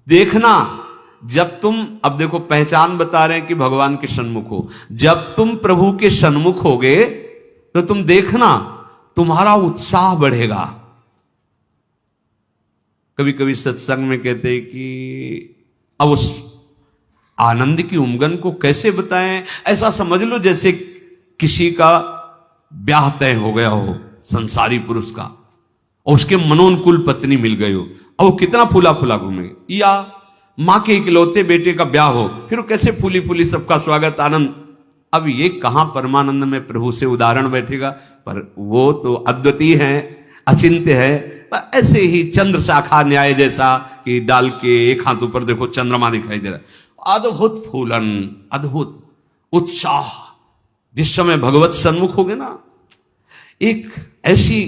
देखना, जब तुम, अब देखो पहचान बता रहे हैं कि भगवान के सन्मुख हो, जब तुम प्रभु के सन्मुख होगे तो तुम देखना तुम्हारा उत्साह बढ़ेगा। कभी कभी सत्संग में कहते हैं कि अब उस आनंद की उमंग को कैसे बताएं, ऐसा समझ लो जैसे किसी का ब्याह तय हो गया हो संसारी पुरुष का, और उसके मनोनुकूल पत्नी मिल गई हो, और वो कितना फूला फूला घूमेगी। या मां के इकलौते बेटे का ब्याह हो, फिर वो कैसे फूली फूली सबका स्वागत आनंद। अब ये कहां परमानंद में प्रभु से उदाहरण बैठेगा, पर वो तो अद्वितीय है, अचिंत्य है। पर ऐसे ही चंद्र शाखा न्याय जैसा कि डाल के एक हाथ ऊपर देखो चंद्रमा दिखाई दे रहा है, अद्भुत फूलन, अद्भुत उत्साह। जिस समय भगवत सन्मुख होगे ना, एक ऐसी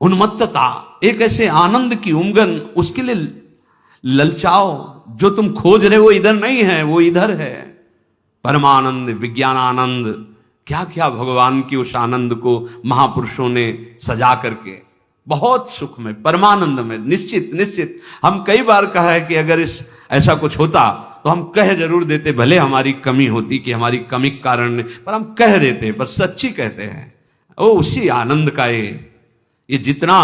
उन्मत्तता, एक ऐसे आनंद की उमंग, उसके लिए ललचाओ। जो तुम खोज रहे हो वो इधर नहीं है, वो इधर है। परमानंद, विज्ञानानंद, क्या क्या भगवान की उस आनंद को महापुरुषों ने सजा करके, बहुत सुख में, परमानंद में। निश्चित निश्चित हम कई बार कहा है कि अगर इस ऐसा कुछ होता तो हम कह जरूर देते, भले हमारी कमी होती कि हमारी कमी के कारण, पर हम कह देते, बस सच्ची कहते हैं। वो उसी आनंद का ये जितना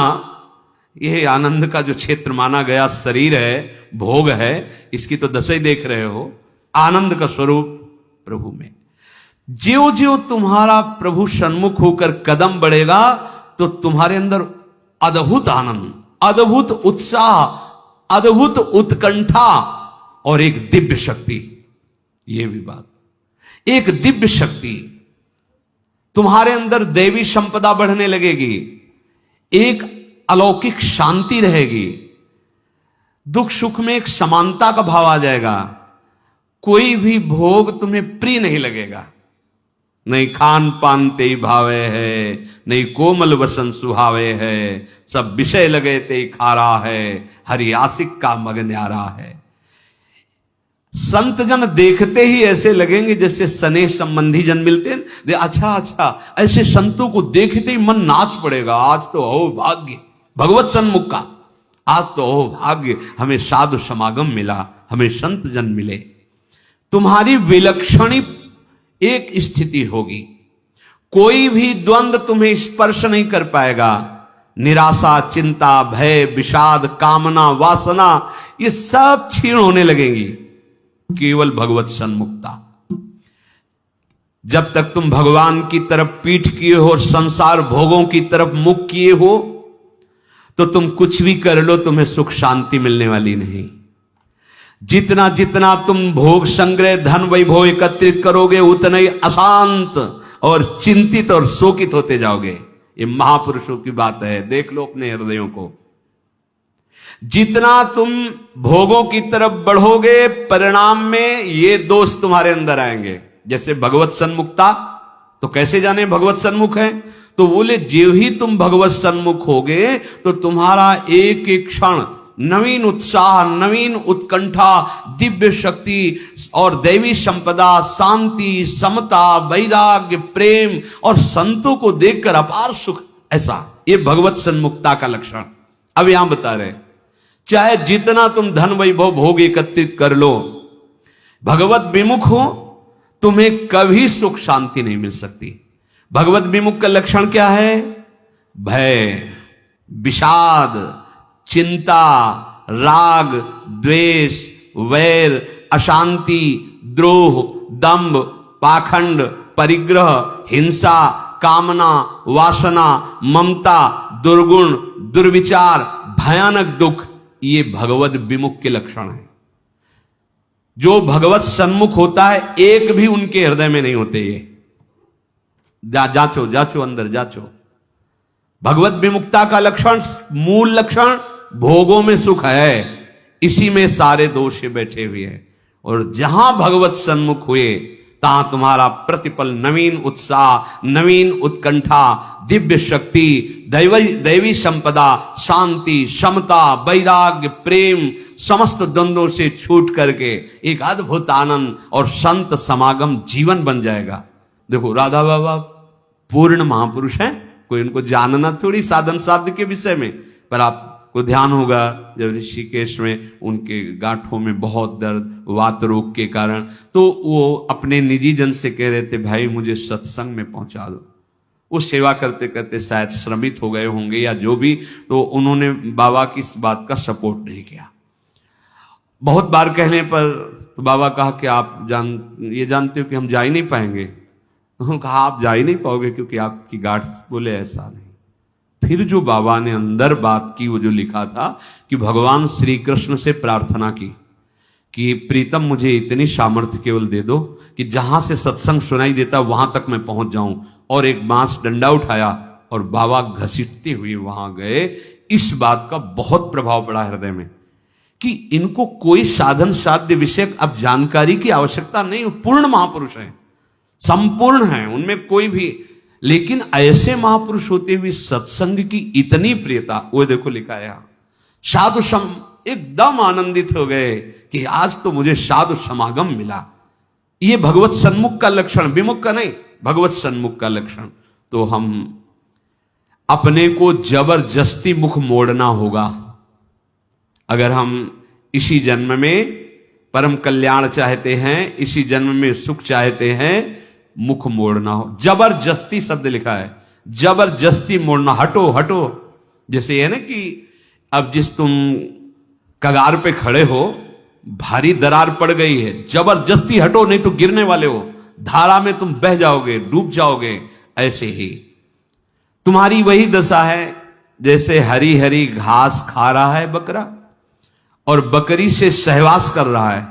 ये आनंद का जो क्षेत्र माना गया शरीर है, भोग है, इसकी तो दशा ही देख रहे हो। आनंद का स्वरूप प्रभु में। ज्यों ज्यों तुम्हारा प्रभु सन्मुख होकर कदम बढ़ेगा तो तुम्हारे अंदर अद्भुत आनंद, अद्भुत उत्साह, अद्भुत उत्कंठा और एक दिव्य शक्ति। यह भी बात, एक दिव्य शक्ति तुम्हारे अंदर, दैवी संपदा बढ़ने लगेगी, एक अलौकिक शांति रहेगी, दुख सुख में एक समानता का भाव आ जाएगा। कोई भी भोग तुम्हें प्रिय नहीं लगेगा, नहीं खान पान ते भावे है, नहीं कोमल वसन सुहावे है, सब विषय लगे ते खारा है, हरि आशिक का मग न्यारा है। संत जन देखते ही ऐसे लगेंगे जैसे स्नेह संबंधी जन मिलते हैं। अच्छा अच्छा, ऐसे संतों को देखते ही मन नाच पड़ेगा, आज तो हो भाग्य भगवत सन्मुख का, आज तो हो भाग्य, हमें साधु समागम मिला, हमें संत जन मिले। तुम्हारी विलक्षण एक स्थिति होगी, कोई भी द्वंद्व तुम्हें स्पर्श नहीं कर पाएगा। निराशा, चिंता, भय, विषाद, कामना, वासना, ये सब क्षीण होने लगेंगी, केवल भगवत सन्मुखता। जब तक तुम भगवान की तरफ पीठ किए हो और संसार भोगों की तरफ मुख किए हो, तो तुम कुछ भी कर लो, तुम्हें सुख शांति मिलने वाली नहीं। जितना जितना तुम भोग संग्रह, धन वैभव एकत्रित करोगे, उतना ही अशांत और चिंतित और शोकित होते जाओगे। ये महापुरुषों की बात है, देख लो अपने हृदयों को। जितना तुम भोगों की तरफ बढ़ोगे, परिणाम में ये दोष तुम्हारे अंदर आएंगे। जैसे भगवत सन्मुखता, तो कैसे जाने भगवत सन्मुख है? तो बोले ज्यों ही तुम भगवत सन्मुख होगे तो तुम्हारा एक एक क्षण नवीन उत्साह, नवीन उत्कंठा, दिव्य शक्ति और दैवी संपदा, शांति, समता, वैराग्य, प्रेम और संतों को देखकर अपार सुख, ऐसा ये भगवत सन्मुखता का लक्षण। अब यहां बता रहे, चाहे जितना तुम धन वैभव भोग एकत्रित कर लो, भगवत विमुख हो, तुम्हें कभी सुख शांति नहीं मिल सकती। भगवत विमुख का लक्षण क्या है? भय, विषाद, चिंता, राग, द्वेष, वैर, अशांति, द्रोह, दंभ, पाखंड, परिग्रह, हिंसा, कामना, वासना, ममता, दुर्गुण, दुर्विचार, भयानक दुख, ये भगवत विमुख के लक्षण हैं। जो भगवत सन्मुख होता है, एक भी उनके हृदय में नहीं होते। ये जांचो जांचो, अंदर जांचो। भगवत विमुक्ता का लक्षण, मूल लक्षण, भोगों में सुख है, इसी में सारे दोष बैठे हुए हैं। और जहां भगवत सन्मुख हुए, तहां तुम्हारा प्रतिपल नवीन उत्साह, नवीन उत्कंठा, दिव्य शक्ति, दैवी संपदा, शांति, समता, वैराग्य, प्रेम, समस्त द्वंद्वों से छूट करके एक अद्भुत आनंद और संत समागम जीवन बन जाएगा। देखो राधा बाबा पूर्ण महापुरुष हैं, कोई उनको जानना थोड़ी साधन साध्य के विषय में, पर आप को ध्यान होगा जब ऋषिकेश में उनके गांठों में बहुत दर्द, वात रोग के कारण, तो वो अपने निजी जन से कह रहे थे भाई मुझे सत्संग में पहुंचा दो। वो सेवा करते करते शायद श्रमित हो गए होंगे या जो भी, तो उन्होंने बाबा की इस बात का सपोर्ट नहीं किया। बहुत बार कहने पर तो बाबा कहा कि आप ये जानते हो कि हम जा ही नहीं पाएंगे। उन्होंने कहा आप जा ही नहीं पाओगे क्योंकि आपकी गांठ, बोले ऐसा नहीं। फिर जो बाबा ने अंदर बात की, वो जो लिखा था कि भगवान श्री कृष्ण से प्रार्थना की कि प्रीतम मुझे इतनी सामर्थ्य केवल दे दो कि जहां से सत्संग सुनाई देता वहां तक मैं पहुंच जाऊं, और एक बांस डंडा उठाया और बाबा घसीटते हुए वहां गए। इस बात का बहुत प्रभाव पड़ा हृदय में कि इनको कोई साधन साध्य विषय अब जानकारी की आवश्यकता नहीं, पूर्ण महापुरुष हैं, संपूर्ण हैं, उनमें कोई भी, लेकिन ऐसे महापुरुष होते हुए सत्संग की इतनी प्रियता, वो देखो लिखा है साधु सम, एकदम आनंदित हो गए कि आज तो मुझे साधु समागम मिला। ये भगवत सन्मुख का लक्षण, विमुख का नहीं, भगवत सन्मुख का लक्षण। तो हम अपने को जबरदस्ती मुख मोड़ना होगा। अगर हम इसी जन्म में परम कल्याण चाहते हैं, इसी जन्म में सुख चाहते हैं, मुख मोड़ना हो। जबरदस्ती शब्द लिखा है, जबरदस्ती मोड़ना, हटो हटो। जैसे ये ना कि अब जिस तुम कगार पे खड़े हो, भारी दरार पड़ गई है, जबरदस्ती हटो नहीं तो गिरने वाले हो, धारा में तुम बह जाओगे, डूब जाओगे। ऐसे ही तुम्हारी वही दशा है जैसे हरी हरी घास खा रहा है बकरा और बकरी से सहवास कर रहा है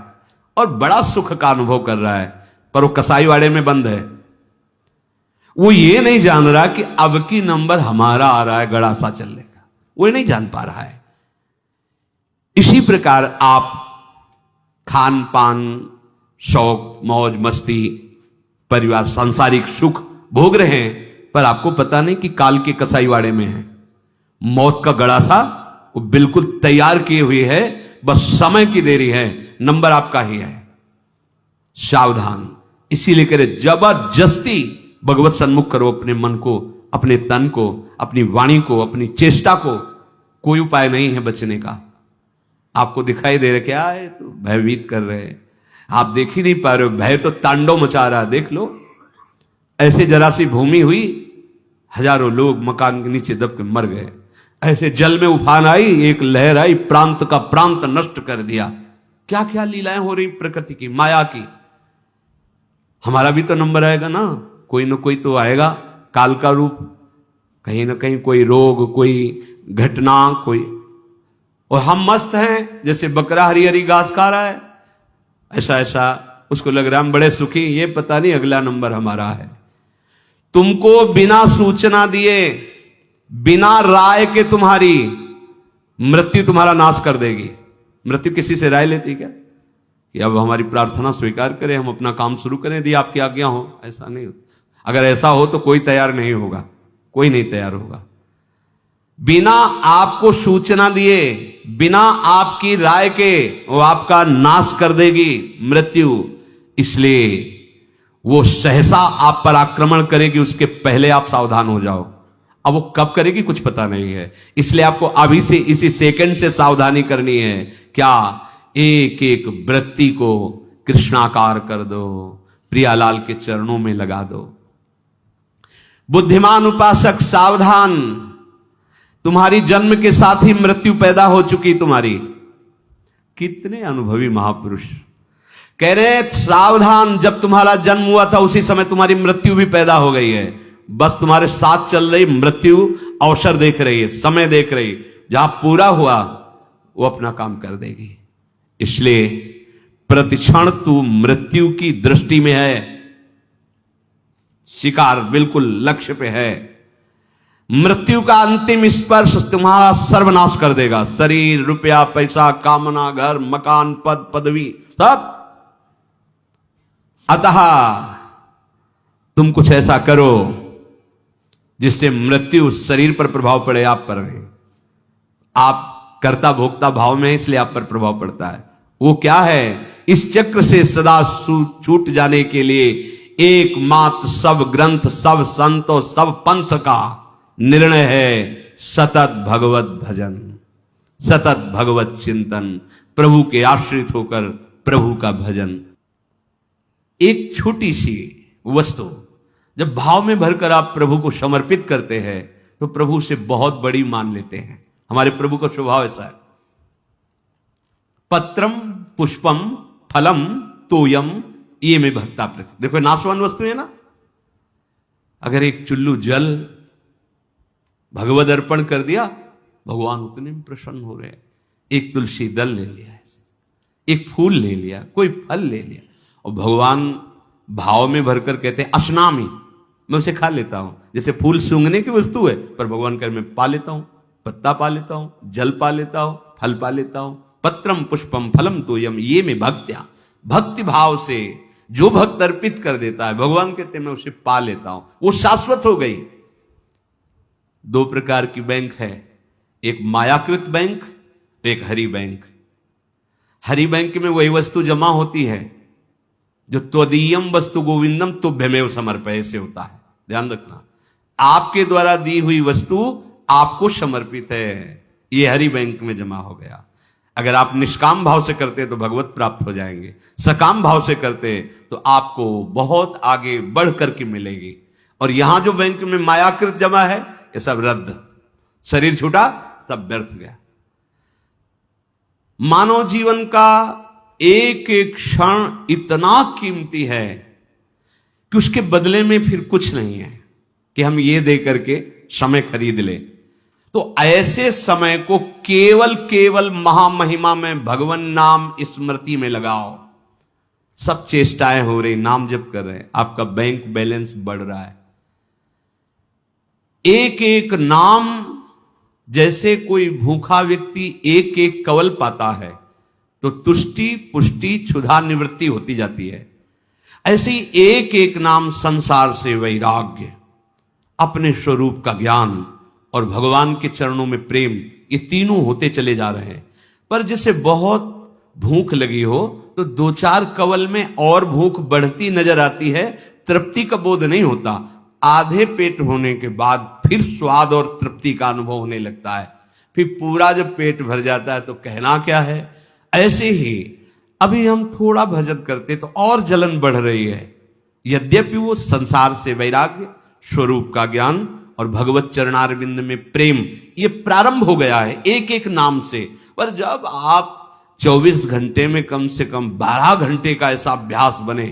और बड़ा सुख का अनुभव कर रहा है, पर वो कसाईवाड़े में बंद है। वो ये नहीं जान रहा कि अब की नंबर हमारा आ रहा है गड़ासा चलने का, वो नहीं जान पा रहा है। इसी प्रकार आप खान पान, शौक, मौज मस्ती, परिवार, सांसारिक सुख भोग रहे हैं, पर आपको पता नहीं कि काल के कसाईवाड़े में है। मौत का गड़ासा वो बिल्कुल तैयार किए हुए है, बस समय की देरी है, नंबर आपका ही है। सावधान। इसीलिए करे जबरदस्ती भगवत सन्मुख करो अपने मन को, अपने तन को, अपनी वाणी को, अपनी चेष्टा को। कोई उपाय नहीं है बचने का। आपको दिखाई दे रहा क्या है, तो भयभीत कर रहे हैं, आप देख ही नहीं पा रहे हो, भय तो तांडव मचा रहा है। देख लो, ऐसे जरा सी भूमि हुई, हजारों लोग मकान के नीचे दब के मर गए। ऐसे जल में उफान आई, एक लहर आई, प्रांत का प्रांत नष्ट कर दिया। क्या क्या लीलाएं हो रही प्रकृति की, माया की। हमारा भी तो नंबर आएगा ना कोई तो आएगा, काल का रूप, कहीं ना कहीं कोई रोग, कोई घटना, कोई, और हम मस्त हैं जैसे बकरा हरी हरी घास खा रहा है, ऐसा उसको लग रहा है हम बड़े सुखी, ये पता नहीं अगला नंबर हमारा है। तुमको बिना सूचना दिए, बिना राय के तुम्हारी मृत्यु तुम्हारा नाश कर देगी। मृत्यु किसी से राय लेती क्या कि अब हमारी प्रार्थना स्वीकार करें, हम अपना काम शुरू करें, यदि आपकी आज्ञा हो? ऐसा नहीं हो। अगर ऐसा हो तो कोई तैयार नहीं होगा, कोई नहीं तैयार होगा। बिना आपको सूचना दिए, बिना आपकी राय के वो आपका नाश कर देगी मृत्यु। इसलिए वो सहसा आप पर आक्रमण करेगी, उसके पहले आप सावधान हो जाओ। अब वो कब करेगी कुछ पता नहीं है, इसलिए आपको अभी से, इसी सेकंड से सावधानी करनी है। क्या? एक एक वृत्ति को कृष्णाकार कर दो, प्रियालाल के चरणों में लगा दो। बुद्धिमान उपासक सावधान, तुम्हारी जन्म के साथ ही मृत्यु पैदा हो चुकी तुम्हारी। कितने अनुभवी महापुरुष कह रहे सावधान, जब तुम्हारा जन्म हुआ था उसी समय तुम्हारी मृत्यु भी पैदा हो गई है। बस तुम्हारे साथ चल रही मृत्यु अवसर देख रही है, समय देख रही, जहां पूरा हुआ वो अपना काम कर देगी। इसलिए प्रतिक्षण तू मृत्यु की दृष्टि में है, शिकार बिल्कुल लक्ष्य पे है। मृत्यु का अंतिम स्पर्श तुम्हारा सर्वनाश कर देगा। शरीर, रुपया, पैसा, कामना, घर, मकान, पद, पदवी, सब। अतः तुम कुछ ऐसा करो जिससे मृत्यु शरीर पर प्रभाव पड़े, आप पर नहीं। आप कर्ता भोक्ता भाव में, इसलिए आप पर प्रभाव पड़ता है। वो क्या है? इस चक्र से सदा छूट जाने के लिए एकमात्र सब ग्रंथ, सब संत और सब पंथ का निर्णय है सतत भगवत भजन। सतत भगवत चिंतन, प्रभु के आश्रित होकर प्रभु का भजन। एक छोटी सी वस्तु जब भाव में भरकर आप प्रभु को समर्पित करते हैं तो प्रभु से बहुत बड़ी मान लेते हैं। हमारे प्रभु का स्वभाव ऐसा है। पत्रम पुष्पम फलम तोयम ये में भक्ता प्रति। देखो नाशवान वस्तु है ना, अगर एक चुल्लू जल भगवद अर्पण कर दिया भगवान उतने में प्रसन्न हो रहे हैं। एक तुलसी दल ले लिया, एक फूल ले लिया, कोई फल ले लिया, और भगवान भाव में भरकर कहते हैं अश्नामी, मैं उसे खा लेता हूं। जैसे फूल सूंघने की वस्तु है, पर भगवान कह मैं पा लेता हूं, पत्ता पा लेता हूं, जल पा लेता हूं, फल पा लेता हूं। पत्रम पुष्पम फलम तोयम ये में भक्त्या, भक्ति भाव से जो भक्त अर्पित कर देता है भगवान कहते हैं मैं उसे पा लेता हूं, वो शाश्वत हो गई। दो प्रकार की बैंक है, एक मायाकृत बैंक, एक हरि बैंक। हरि बैंक में वही वस्तु जमा होती है जो त्वदीयम वस्तु गोविंदम तुभ्यमेव समर्पय से होता है। ध्यान रखना, आपके द्वारा दी हुई वस्तु आपको समर्पित है, ये हरि बैंक में जमा हो गया। अगर आप निष्काम भाव से करते तो भगवत प्राप्त हो जाएंगे, सकाम भाव से करते तो आपको बहुत आगे बढ़ करके मिलेगी। और यहां जो बैंक में मायाकृत जमा है ये सब रद्द, शरीर छूटा सब व्यर्थ गया। मानव जीवन का एक एक क्षण इतना कीमती है कि उसके बदले में फिर कुछ नहीं है कि हम ये दे करके समय खरीद ले। तो ऐसे समय को केवल केवल महामहिमा में भगवान नाम स्मृति में लगाओ। सब चेष्टाएं हो रही, नाम जप कर रहे हैं, आपका बैंक बैलेंस बढ़ रहा है। एक एक नाम, जैसे कोई भूखा व्यक्ति एक एक कवल पाता है तो तुष्टि पुष्टि क्षुधा निवृत्ति होती जाती है, ऐसे ही एक एक नाम संसार से वैराग्य, अपने स्वरूप का ज्ञान और भगवान के चरणों में प्रेम, ये तीनों होते चले जा रहे हैं। पर जैसे बहुत भूख लगी हो तो दो चार कवल में और भूख बढ़ती नजर आती है, तृप्ति का बोध नहीं होता। आधे पेट होने के बाद फिर स्वाद और तृप्ति का अनुभव होने लगता है, फिर पूरा जब पेट भर जाता है तो कहना क्या है। ऐसे ही अभी हम थोड़ा भजन करते तो और जलन बढ़ रही है, यद्यपि वो संसार से वैराग्य, स्वरूप का ज्ञान और भगवत चरणारविंद में प्रेम ये प्रारंभ हो गया है एक एक नाम से। पर जब आप 24 घंटे में कम से कम 12 घंटे का ऐसा अभ्यास बने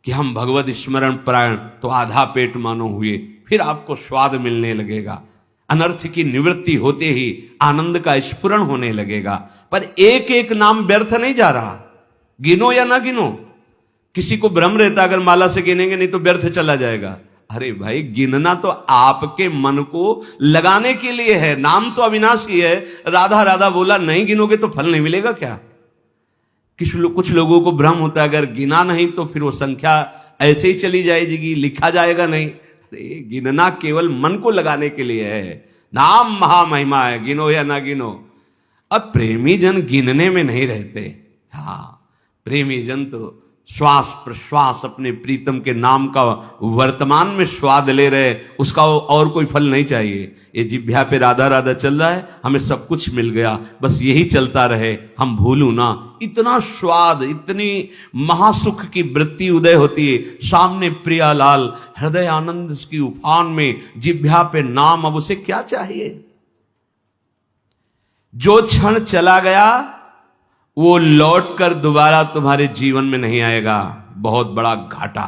कि हम भगवत स्मरण परायण, तो आधा पेट मानो हुए, फिर आपको स्वाद मिलने लगेगा, अनर्थ की निवृत्ति होते ही आनंद का स्फुरण होने लगेगा। पर एक एक नाम व्यर्थ नहीं जा रहा, गिनो या ना गिनो। किसी को भ्रम रहता अगर माला से गिनेंगे नहीं तो व्यर्थ चला जाएगा। अरे भाई, गिनना तो आपके मन को लगाने के लिए है, नाम तो अविनाशी है। राधा राधा बोला, नहीं गिनोगे तो फल नहीं मिलेगा क्या? कुछ लोगों को भ्रम होता है अगर गिना नहीं तो फिर वो संख्या ऐसे ही चली जाएगी, लिखा जाएगा नहीं। अरे गिनना केवल मन को लगाने के लिए है, नाम महामहिमा है, गिनो या ना गिनो। अब प्रेमी जन गिनने में नहीं रहते। हाँ, प्रेमी जन तो श्वास प्रश्वास अपने प्रीतम के नाम का वर्तमान में स्वाद ले रहे, उसका और कोई फल नहीं चाहिए। ये जिह्वा पे राधा राधा चल रहा है, हमें सब कुछ मिल गया, बस यही चलता रहे, हम भूलू ना। इतना स्वाद, इतनी महासुख की वृत्ति उदय होती है। सामने प्रियालाल हृदय आनंद की उफान में, जिह्वा पे नाम, अब उसे क्या चाहिए? जो क्षण चला गया वो लौटकर दोबारा तुम्हारे जीवन में नहीं आएगा, बहुत बड़ा घाटा।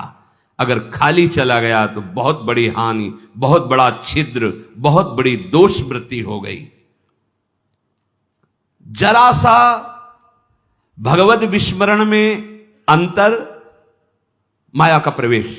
अगर खाली चला गया तो बहुत बड़ी हानि, बहुत बड़ा छिद्र, बहुत बड़ी दोष वृत्ति हो गई। जरा सा भगवत विस्मरण में अंतर, माया का प्रवेश।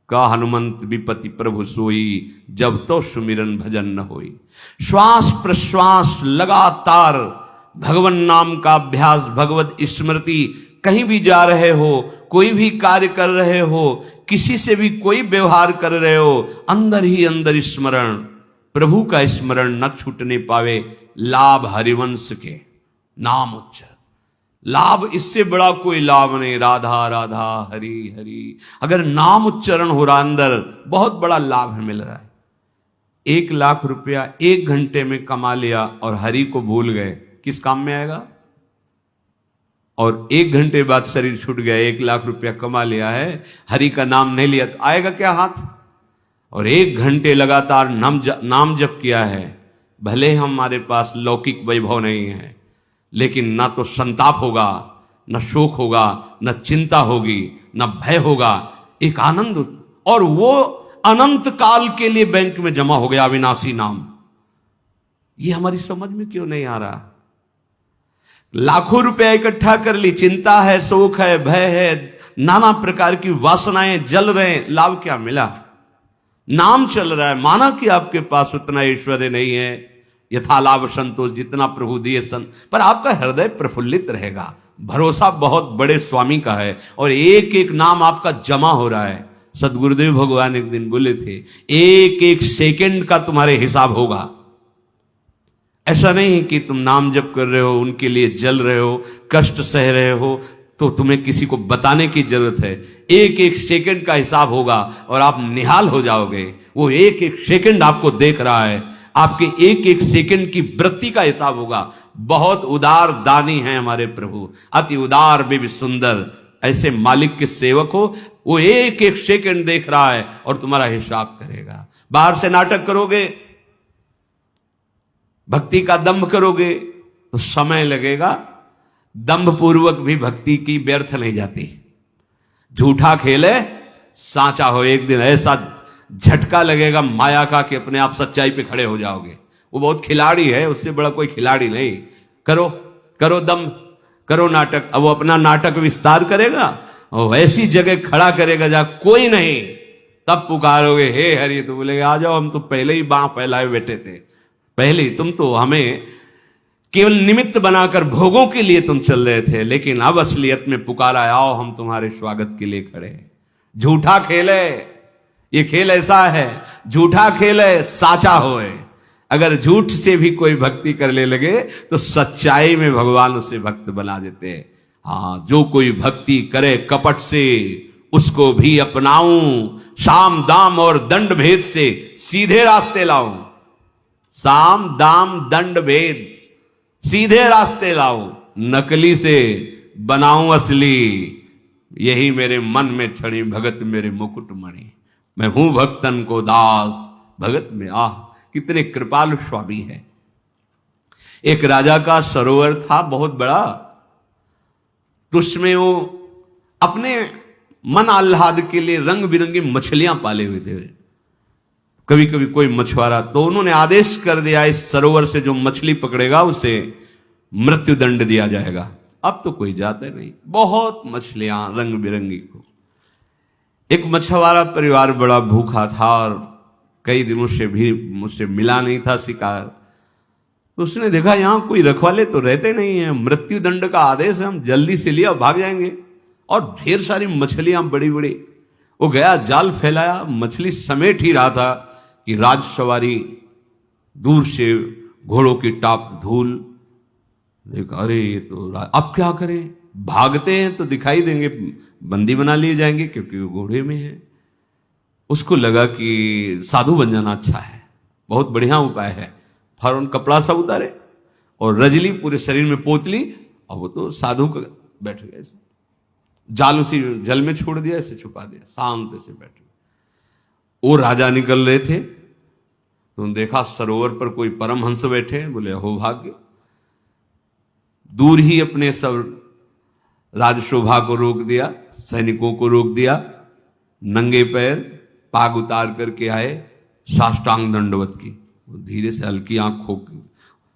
का हनुमंत विपति प्रभु सोई, जब तो सुमिरन भजन न होई। श्वास प्रश्वास लगातार भगवान नाम का अभ्यास, भगवत स्मृति। कहीं भी जा रहे हो, कोई भी कार्य कर रहे हो, किसी से भी कोई व्यवहार कर रहे हो, अंदर ही अंदर स्मरण, प्रभु का स्मरण न छूटने पावे। लाभ हरिवंश के नाम उच्चारण, लाभ इससे बड़ा कोई लाभ नहीं। राधा राधा हरि हरि, अगर नाम उच्चारण हो रहा अंदर, बहुत बड़ा लाभ मिल रहा है। 1,00,000 रुपया 1 घंटे में कमा लिया और हरि को भूल गए, किस काम में आएगा? और 1 घंटे बाद शरीर छूट गया, 1,00,000 रुपया कमा लिया है, हरि का नाम नहीं लिया, तो आएगा क्या हाथ? और 1 घंटे लगातार नाम जप किया है, भले हमारे पास लौकिक वैभव नहीं है, लेकिन ना तो संताप होगा, न शोक होगा, न चिंता होगी, न भय होगा, एक आनंद, और वो अनंत काल के लिए बैंक में जमा हो गया अविनाशी नाम। ये हमारी समझ में क्यों नहीं आ रहा? लाखों रुपया इकट्ठा कर ली, चिंता है, शोक है, भय है, नाना प्रकार की वासनाएं जल रहे, लाभ क्या मिला? नाम चल रहा है, माना कि आपके पास उतना ऐश्वर्य नहीं है, यथा लाभ संतोष, जितना प्रभु दिए पर आपका हृदय प्रफुल्लित रहेगा, भरोसा बहुत बड़े स्वामी का है, और एक एक नाम आपका जमा हो रहा है। सदगुरुदेव भगवान एक दिन बोले थे, एक एक सेकंड का तुम्हारे हिसाब होगा। ऐसा नहीं है कि तुम नाम जप कर रहे हो, उनके लिए जल रहे हो, कष्ट सह रहे हो, तो तुम्हें किसी को बताने की जरूरत है। एक एक सेकंड का हिसाब होगा और आप निहाल हो जाओगे। वो एक एक सेकंड आपको देख रहा है, आपके एक एक सेकंड की वृत्ति का हिसाब होगा। बहुत उदार दानी हैं हमारे प्रभु, अति उदार भी सुंदर। ऐसे मालिक के सेवक हो, वो एक एक सेकंड देख रहा है और तुम्हारा हिसाब करेगा। बाहर से नाटक करोगे, भक्ति का दंभ करोगे तो समय लगेगा, दंभ पूर्वक भी भक्ति की व्यर्थ नहीं जाती। झूठा खेले साचा हो, एक दिन ऐसा झटका लगेगा माया का कि अपने आप सच्चाई पे खड़े हो जाओगे। वो बहुत खिलाड़ी है, उससे बड़ा कोई खिलाड़ी नहीं। करो करो दम, करो नाटक। अब वो अपना नाटक विस्तार करेगा और ऐसी जगह खड़ा करेगा जहां कोई नहीं, तब पुकारोगे हे हरि, तो बोलेगे आ जाओ, हम तो पहले ही बांह फैलाए बैठे थे, पहले ही तुम तो हमें केवल निमित्त बनाकर भोगों के लिए तुम चल रहे थे, लेकिन अब असलियत में पुकारा, आओ हम तुम्हारे स्वागत के लिए खड़े हैं। झूठा खेले, ये खेल ऐसा है, झूठा खेले साचा होए। अगर झूठ से भी कोई भक्ति करने लगे तो सच्चाई में भगवान उसे भक्त बना देते हैं। हाँ, जो कोई भक्ति करे कपट से उसको भी अपनाऊं, साम दाम और दंड भेद से सीधे रास्ते लाऊं। साम दाम दंड भेद, सीधे रास्ते लाऊं, नकली से बनाऊं असली। यही मेरे मन में छड़ी भगत मेरे मुकुट मणि। मैं हूं भक्तन को दास, भगत में आह। कितने कृपालु स्वामी है। एक राजा का सरोवर था बहुत बड़ा, तो उसमें वो अपने मन आह्लाद के लिए रंग बिरंगी मछलियां पाले हुए थे। कभी कभी कोई मछुआरा, तो उन्होंने आदेश कर दिया इस सरोवर से जो मछली पकड़ेगा उसे मृत्यु दंड दिया जाएगा। अब तो कोई जाता नहीं, बहुत मछलियां रंग बिरंगी को। एक मछुआरा परिवार बड़ा भूखा था और कई दिनों से भी मुझसे मिला नहीं था शिकार। तो उसने देखा यहां कोई रखवाले तो रहते नहीं है, मृत्यु दंड का आदेश है, हम जल्दी से लिया भाग जाएंगे। और ढेर सारी मछलियां बड़ी बड़ी। वो गया, जाल फैलाया, मछली समेट ही रहा था कि राजसवारी दूर से घोड़ों की टाप धूल देखा, अरे ये तो अब क्या करें, भागते हैं तो दिखाई देंगे, बंदी बना लिए जाएंगे क्योंकि वो घोड़े में है। उसको लगा कि साधु बन जाना अच्छा है, बहुत बढ़िया उपाय है। फौरन कपड़ा सा उतारे और रजली पूरे शरीर में पोतली, और वो तो साधु का बैठ गया, ऐसे जाल उसी जल में छोड़ दिया, ऐसे छुपा दिया, शांत से बैठ गए। वो राजा निकल रहे थे तो देखा सरोवर पर कोई परमहंस बैठे, बोले हो भाग्य। दूर ही अपने सब राजशोभा को रोक दिया, सैनिकों को रोक दिया, नंगे पैर पाग उतार करके आए, साष्टांग दंडवत की। धीरे से हल्की आंख खोल,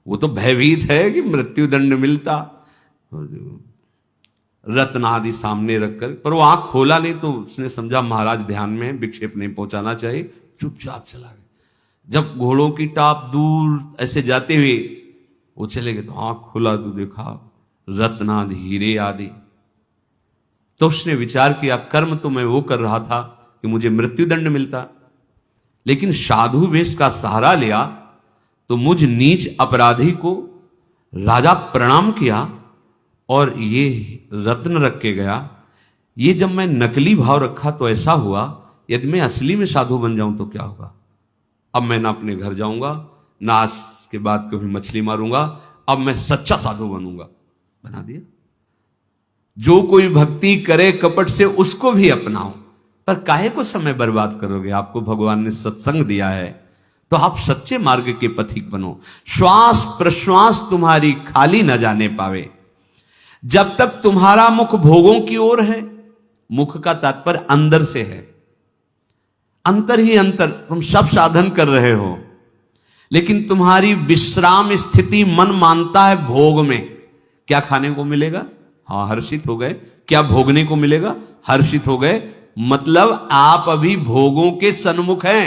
वो तो भयभीत है कि मृत्यु दंड मिलता, रत्न आदि सामने रखकर, पर वो आंख खोला नहीं तो उसने समझा महाराज ध्यान में, विक्षेप नहीं पहुंचाना चाहिए, चुपचाप चला गया। जब घोड़ों की टाप दूर ऐसे जाते हुए वो चले गए तो आंख खोला तो देखा रत्न आदि, हीरे आदि। तो उसने विचार किया, कर्म तो मैं वो कर रहा था कि मुझे मृत्यु दंड मिलता, लेकिन साधु वेश का सहारा लिया तो मुझ नीच अपराधी को राजा प्रणाम किया और ये रत्न रख के गया। ये जब मैं नकली भाव रखा तो ऐसा हुआ, यदि मैं असली में साधु बन जाऊं तो क्या होगा। अब मैं ना अपने घर जाऊंगा, ना आज के बाद कभी मछली मारूंगा, अब मैं सच्चा साधु बनूंगा। बना दिया। जो कोई भक्ति करे कपट से उसको भी अपनाओ, पर काहे को समय बर्बाद करोगे? आपको भगवान ने सत्संग दिया है तो आप सच्चे मार्ग के पथिक बनो। श्वास प्रश्वास तुम्हारी खाली न जाने पावे। जब तक तुम्हारा मुख भोगों की ओर है, मुख का तात्पर्य अंदर से है, अंतर ही अंतर, तुम सब साधन कर रहे हो लेकिन तुम्हारी विश्राम स्थिति मन मानता है भोग में। क्या खाने को मिलेगा? हाँ, हर्षित हो गए। क्या भोगने को मिलेगा? हर्षित हो गए। मतलब आप अभी भोगों के सन्मुख हैं।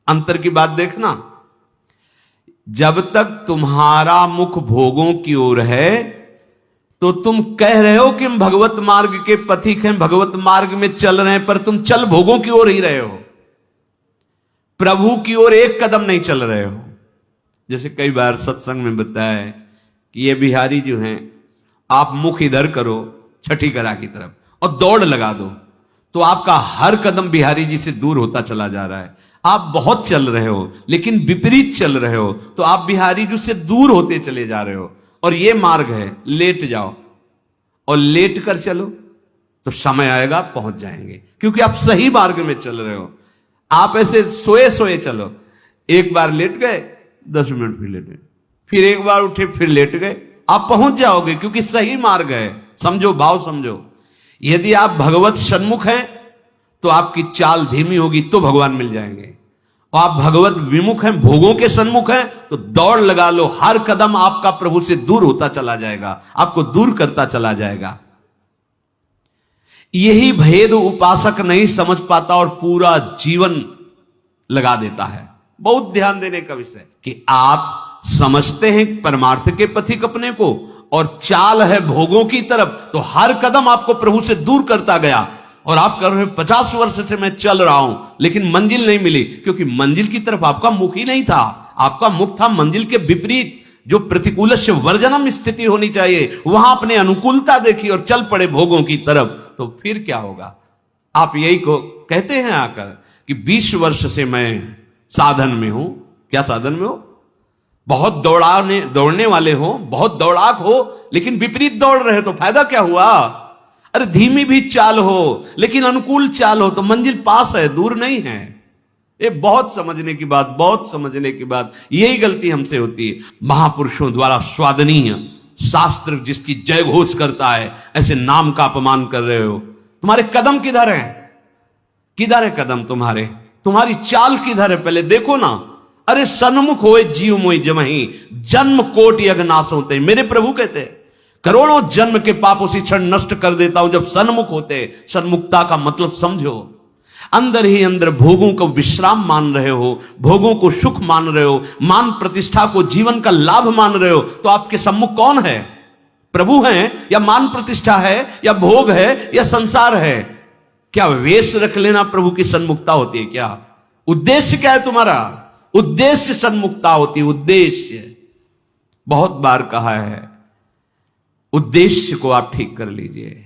अंतर की बात देखना। जब तक तुम्हारा मुख भोगों की ओर है तो तुम कह रहे हो कि हम भगवत मार्ग के पथिक हैं, भगवत मार्ग में चल रहे हैं, पर तुम चल भोगों की ओर ही रहे हो, प्रभु की ओर एक कदम नहीं चल रहे हो। जैसे कई बार सत्संग में बताया है कि ये बिहारी जो हैं, आप मुख इधर करो छठी करा की तरफ और दौड़ लगा दो तो आपका हर कदम बिहारी जी से दूर होता चला जा रहा है। आप बहुत चल रहे हो लेकिन विपरीत चल रहे हो तो आप बिहारी जी से दूर होते चले जा रहे हो। और ये मार्ग है, लेट जाओ और लेट कर चलो तो समय आएगा पहुंच जाएंगे, क्योंकि आप सही मार्ग में चल रहे हो। आप ऐसे सोए सोए चलो, एक बार लेट गए 10 मिनट फिर लेटे, फिर एक बार उठे फिर लेट गए, आप पहुंच जाओगे क्योंकि सही मार्ग है। समझो, भाव समझो। यदि आप भगवत सन्मुख हैं तो आपकी चाल धीमी होगी तो भगवान मिल जाएंगे, और आप भगवत विमुख हैं, भोगों के सन्मुख हैं तो दौड़ लगा लो, हर कदम आपका प्रभु से दूर होता चला जाएगा, आपको दूर करता चला जाएगा। यही भेद उपासक नहीं समझ पाता और पूरा जीवन लगा देता है। बहुत ध्यान देने का विषय कि आप समझते हैं परमार्थ के पथिक अपने को और चाल है भोगों की तरफ, तो हर कदम आपको प्रभु से दूर करता गया और आप कर रहे 50 वर्ष से मैं चल रहा हूं लेकिन मंजिल नहीं मिली, क्योंकि मंजिल की तरफ आपका मुख ही नहीं था। आपका मुख था मंजिल के विपरीत, जो प्रतिकूल से वर्जनम स्थिति होनी चाहिए, वहां अपने अनुकूलता देखी और चल पड़े भोगों की तरफ। तो फिर क्या होगा? आप यही को कहते हैं आकर कि 20 वर्ष से मैं साधन में हूं। क्या साधन में हो? बहुत दौड़ने वाले हो, बहुत दौड़ाक हो, लेकिन विपरीत दौड़ रहे तो फायदा क्या हुआ? अरे धीमी भी चाल हो लेकिन अनुकूल चाल हो तो मंजिल पास है, दूर नहीं है। ये बहुत समझने की बात, बहुत समझने की बात। यही गलती हमसे होती है। महापुरुषों द्वारा स्वादनीय शास्त्र जिसकी जय घोष करता है, ऐसे नाम का अपमान कर रहे हो। तुम्हारे कदम किधर हैं? किधर है कदम तुम्हारे? तुम्हारी चाल किधर है? पहले देखो ना। अरे सन्मुख होए जीव मोई जमही, जन्म कोट यज्ञ नाश होते। मेरे प्रभु कहते हैं करोड़ों जन्म के पाप उसी क्षण नष्ट कर देता हूं जब सन्मुख होते। सन्मुखता का मतलब समझो। अंदर ही अंदर भोगों को विश्राम मान रहे हो, भोगों को सुख मान रहे हो, मान प्रतिष्ठा को जीवन का लाभ मान रहे हो, तो आपके सम्मुख कौन है? प्रभु हैं या मान प्रतिष्ठा है या भोग है या संसार है? क्या वेश रख लेना प्रभु की सन्मुखता होती है? क्या उद्देश्य क्या है तुम्हारा? उद्देश्य सन्मुखता होती है। उद्देश्य बहुत बार कहा है, उद्देश्य को आप ठीक कर लीजिए।